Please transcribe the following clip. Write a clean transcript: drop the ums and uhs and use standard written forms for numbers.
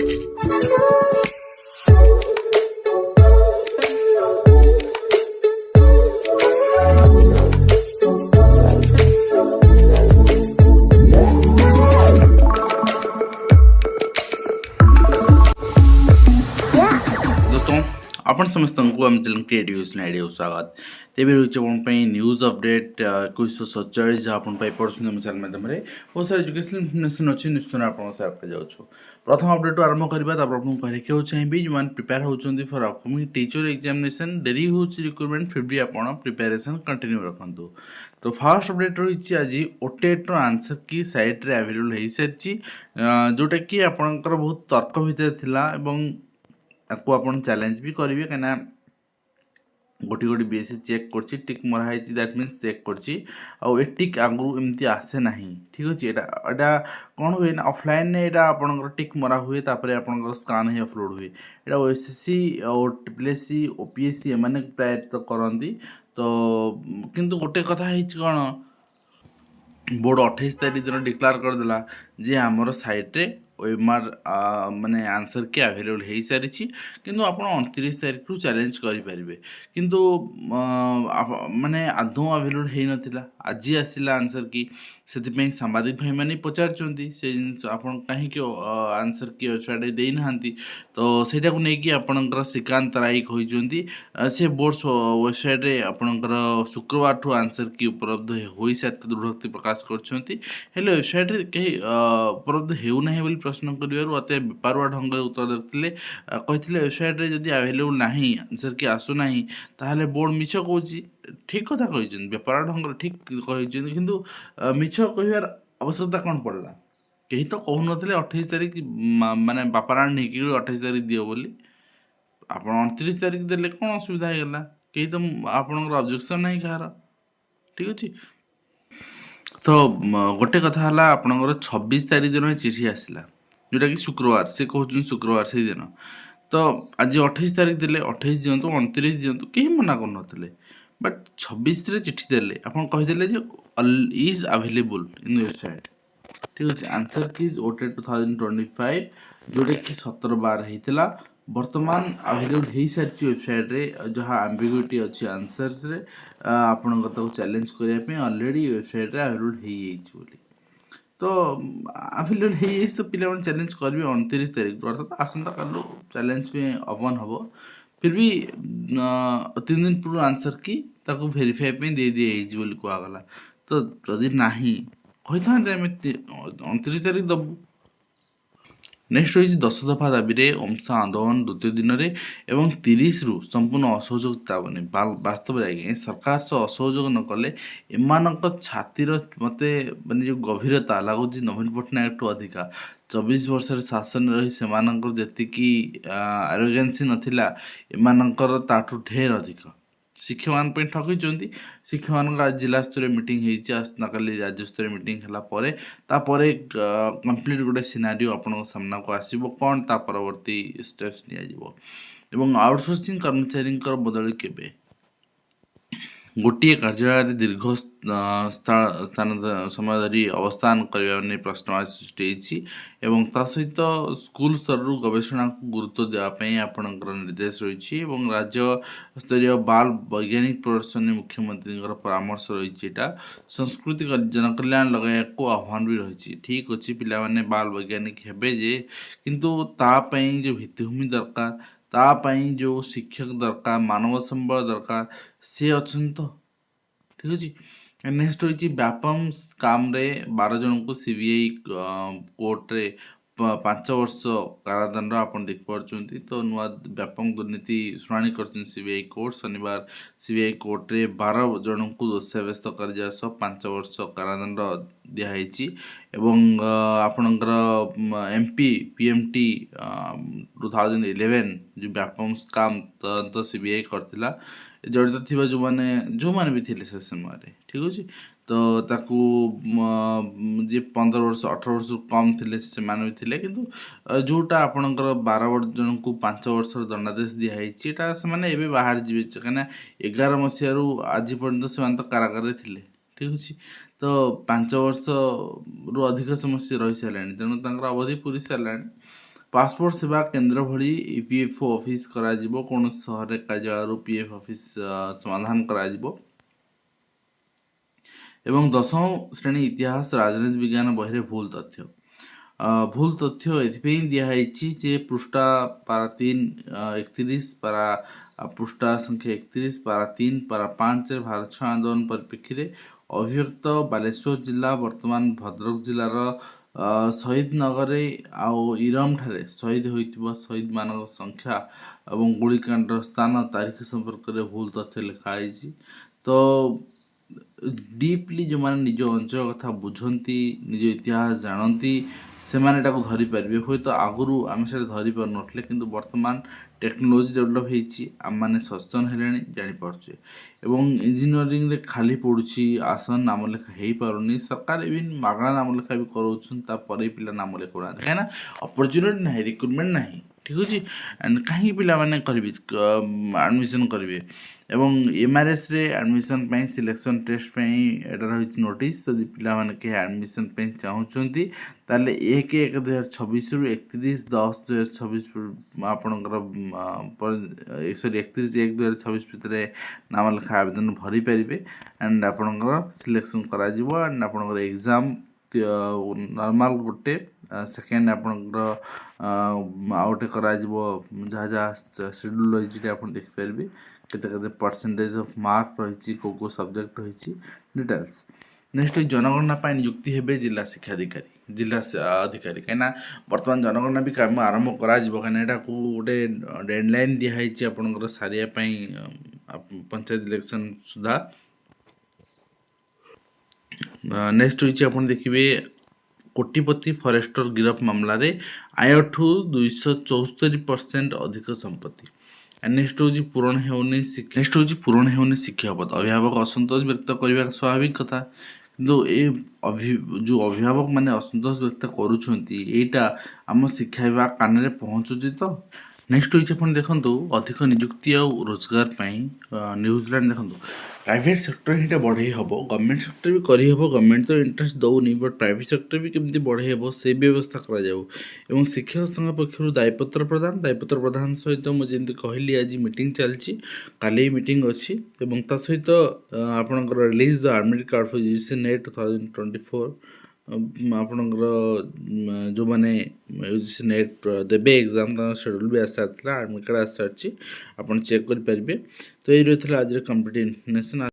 दोस्तों आपण समस्त आम चैनल क्रिएटिव आइडिया स्वागत तेज रोचे न्यूज अपडेट 2147 जहाँ आप पढ़ुं आम चैनल माध्यम बहुत सारे एजुकेशनल इनफर्मेशन अच्छी निश्चय आप जाऊँ प्रथम अपडेट आरंभ करवा आपको कहना चाहिए जो प्रिपेयर होती for upcoming teacher examination dairy हो रिक्रुटमेंट फिर भी आप प्रिपेरेसन कंटिन्यू रखु। तो फास्ट अपडेट रही आज ओटेट आंसर की साइट्रे आवेलेबल हो सारी जोटा कि आपंकर बहुत तर्क भितर थिला आपको आप चैलेंज भी करेंगे कहीं गोटी गोटी बीएससी चेक करछि टिक मराई दैट मीन्स चेक करछि ए टिक आगु एमती आसे ना ठीक अच्छे एटा कौन हुए ना ऑफलाइन ने एटा आपनकर टिक मरा हुए तापर आपनकर स्कान ही अपलोड हुए एटा ओएसएससी और ट्रिपलएससी ओपीएससी एमाने प्राय तो करती तो किंतु गोटे कथा है कौन बोर्ड 28 तारीख दिन डिक्लेयर करदेला जे आमर साइट्रे ओएमआर माने आंसर के अवेलेबल हो सारी किंतु आप 29 तारीख रु चैलेंज करेंगे किंतु माने आदौ अवेलेबल हो नाला आज आसला आंसर की से सांबादिक भाई मैंने पचार से आप कहीं आंसर की वेबसाइट देना तो सहीटा को लेकिन आपणकर श्रीकांत राइक होती से बोर्ड वेबसाइट आपणकर शुक्रवार ठू आंसर की उपलब्ध हो सारी दृढ़ोक्ति प्रकाश कर वेबसाइट कहीं उपलब्ध होना बोली प्रश्न करते बेपारुआ ढंग उत्तर देते कहते वेबसाइट जदि आवेलेबल ना आंसर की आसूना ताहले बोर्ड मिछ कौन ठीक कथा कही बेपार ढंग ठीक कही किंतु मिछ कहार आवश्यकता कौन पड़ला कहीं तो कहून 28 तारीख माने बापाराण नहीं 28 तारीख दियो बोली आप 29 तारीख देले कौन असुविधा होगा कहीं तो आपंकर ऑब्जेक्शन नहीं कहार ठीक अच्छे। तो गोटे कथा है आपंकर 26 तारीख दिन चिठी आसला जोटा कि शुक्रवार से कहते शुक्रवार से दिन तो आज 28 तारीख देले 28 दिंतु 29 दिंतु कहीं मना कर बट 26 चिठी देले आप कहीदेले इज अवेलेबल इन वेबसाइट ठीक अच्छे आंसर कीज ओटेट 2025 जोटा कि 17/12 होता बर्तमान अवेलेबल हो सारी वेबसाइट रे जहाँ एम्बिग्यूटी अच्छी आंसर्स रे आपण चैलेंज करने ऑलरेडी वेबसाइट रे अवेलेबल हो तो अवेलेबल हो तो पिला चैलेंज करेंगे 29 तारीख अर्थात आसंता कालू चैलेंज में ओपन हम फिर भी 3 दिन पूर्व आंसर की वेरीफाई दे दिए कहगला तो जदि ना कही था 29 तारीख दबू। नेक्स्ट रही 10 दफा दाबी अंशा आंदोलन द्वितीय दिन में एवं 30 रु संपूर्ण असहयोग चेतावनी वास्तव में आज्ञा सरकार सह असहयोग न कले एम छातीर मत मानने जो गभीरता लगुच नवीन पट्टनायक ठू अधिका 24 वर्ष शासन रही से जी आरोगेन्सी नाला एमर ताठू ढेर अधिक शिक्षक मान ठकी शिक्षक मान आज जिला स्तर मीटिंग आसना काली राज्य स्तर मीटिंग कंप्लीट गोटे सिनारियो आपण सामना को आसो कौन ता परवर्ती स्टेप्स नि आउटसोर्सिंग कर्मचारी बदली केबे गोटे कार्यालय दीर्घ स्थान समय धरी अवस्थान करने प्रश्न सृष्टि सहित स्कूल स्तर गवेषणा को गुरुत्व देवाई आपणकर निर्देश रही राज्य स्तरीय बाल वैज्ञानिक प्रदर्शन मुख्यमंत्री परामर्श रही संस्कृति जनकल्याण लगे को आह्वान भी रही ठीक अच्छे पिला बाल वैज्ञानिक हेबे जे किंतु तापाई जो भित्तिभूमि दरकार तापाई जो शिक्षक दरकार मानव संबल दरकार से अच्छन तो ठीक अच्छे। नेक्स्ट रही व्यापम स्काम रे 12 जन को सीबीआई कोर्ट रे 5 वर्ष कारादंड आप देखिपुं तो नुआ व्यापक दुर्नीति शुणी कर सीबीआई कोर्ट शनिवार सीबीआई कोर्ट रे 12 जन को दोषी सब्यस्त कर 5 वर्ष कारादंड दिखाई आपणकर एमपी पीएमटी 2011 जो व्यापम स्काम तदंत सीबीआई करथिला जड़ित थी जो मैंने भी थे से समय ठीक अच्छे तो ताकू जी 15 वर्ष 18 वर्ष कम थे से भी थे किंतु जोटा आपणकर 12 जन को 5 वर्ष दंडादेश दिखाई से बाहर जी कहीं 11 मसीह आज पर्यटन से तो कारागार थे ठीक अच्छे तो 5 वर्ष रु अधिक समस्या रही सारे तेणु अवधि पूरी सारे पासपोर्ट सेवा केन्द्र भली ईपीएफओ ऑफिस करा जिवो कौन सहर कार्यालय पीएफ ऑफिस समाधान करा जिवो एवं दशम श्रेणी इतिहास राजनीति विज्ञान बही भूल तथ्य भूल तथ्य एथिପାଇଁ दिखाई जे पृष्ठा पारा 3 31 पारा पृष्ठा संख्या 31 पारा 3 पारा 5 भारत छाड़ आंदोलन परिप्रेक्षी अभिव्यक्त बालेश्वर जिला वर्तमान भद्रक जिलार शहीद नगर आउ इरम ठारे शहीद होइतिबा शहीद मानक संख्या एवं गुलिकांड स्थान तारीख संपर्क में भूल तथ्य लिखाई तो डीपली जो मैंने निज अंचल कथा बुझंती निज इतिहास जानती से धरी पारे हूँ तो आगु आम से धरी पार नथिले किंतु वर्तमान टेक्नोलोजी डेभलप होम मैंने सचेतन है जापारे एवं इंजीनियरिंग रे खाली पड़ुछि आसन नाम लेखा हो पारुनी सरकार इवन मागणा नाम लेखा भी करापर पिला नाम लेखा कहीं अपरच्युनिटी ना रिक्रुटमेंट ना ठीक अच्छे एंड कहीं पिला माने करेंगे एडमिशन करेंगे एवं एमआरएस रे एडमिशन पे सिलेक्शन टेस्ट पे एटा रही नोटिस जदि पिला माने के एडमिशन पे चाहूँगी ताले 1/1/2026 रु 31/10/2026 आपणकर सॉरी 31/1/2026 भितर नाम लेखा आवेदन भरी पारे एंड आपणकर सिलेक्शन करा जिवो एंड आपणकर एग्जाम नॉर्मल गोटे सेकेंड आपणकर आउटे करा जिवो जहाँ जहाँ शेड्यूल रही आप देखिपारे केते परसेंटेज ऑफ मार्क रही को सब्जेक्ट रही डिटेल्स नेक्स्ट जनगणना नियुक्ति हेबे जिला शिक्षा अधिकारी जिला अधिकारी कहीं बर्तमान जनगणना भी काम आरंभ करा कहीं गोटे डेडलाइन दिखाई आपंकर सारे पंचायत इलेक्शन सुधा नेक्स्ट होइछि आपण देखिबे कोटिपति फॉरेस्टर गिरफ मामला रे आय ठू 274% अधिक संपत्ति नेक्स्ट होछि पूरण हेउनी शिक्षा पद अभिभावक असंतोष व्यक्त करबा स्वाभाविक कथा किंतु ए जो अभिभावक माने असंतोष व्यक्त करूछंती एटा आम शिक्षा विभाग कान रे पहुंचुछि तो नेक्स्ट होइछि आपण देखंतु अधिक नियुक्ति आ रोजगार पई न्यूजीलैंड देखंतु प्राइवेट सेक्टर ही बढ़े हम गवर्नमेंट सेक्टर भी करहब गवर्नमेंट तो इंटरेस्ट दौनी बट प्राइवेट सेक्टर भी केमती बढ़े हम से व्यवस्था कर शिक्षक संघ पक्ष दायपत्र प्रदान सहित मुझे कहली आज मीटिंग चलती काली मीटिंग अच्छी सहित आपंकर release the admit card for UGC net 2024 आपणकर जो मैंने यूजीसी नेट देवे एग्जाम शेड्यूल भी आस सारी एडमिट कार्ड आस सारी आप चेक करेंगे तो ये रही आज कंप्लीट इन्फॉर्मेशन।